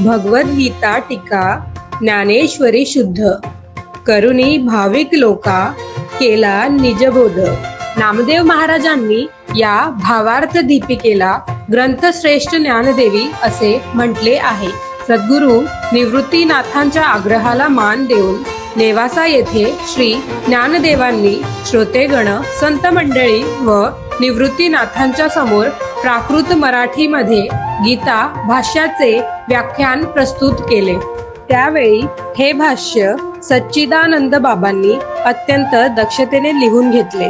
भगवद्गीता टीका ज्ञानेश्वरी शुद्ध करुणी भाविक लोका केला निजबोध। नामदेव महाराजांनी या भावार्थ दीपिकेला ग्रंथश्रेष्ठ ज्ञानदेवी असे म्हटले आहे। सद्गुरु निवृत्तीनाथांच्या आग्रहाला मान देऊन नेवासा येथे श्री ज्ञानदेवांनी श्रोतेगण, संत मंडळी व निवृत्तीनाथांच्या समोर प्राकृत मराठीमध्ये गीता भाष्याचे व्याख्यान प्रस्तुत केले। त्यावेळी हे भाष्य सच्चिदानंद बाबांनी अत्यंत दक्षतेने लिहून घेतले।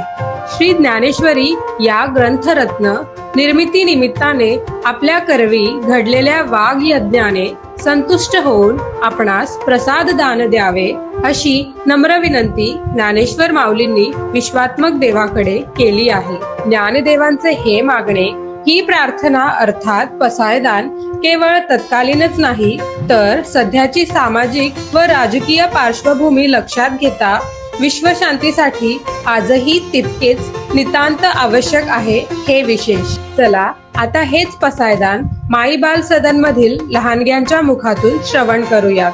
श्री ज्ञानेश्वरी या ग्रंथरत्न निर्मिती निमित्ताने आपल्या करवी घडलेल्या वाघ यज्ञाने संतुष्ट होऊन आपणास प्रसाद दान द्यावे अशी नम्र विनंती ज्ञानेश्वर माऊलींनी विश्वात्मक देवाकडे केली आहे। ज्ञानदेवांचे हे मागणे, ही प्रार्थना अर्थात पसायदान केवळ तत्कालीनच नाही तर सध्याची सामाजिक व राजकीय पार्श्वभूमी लक्षात घेता विश्वशांतीसाठी आजही तितकेच नितांत आवश्यक आहे हे विशेष। चला आता हेच पसायदान माई बाल सदन मधील लहानग्यांच्या मुखातून श्रवण करूयात।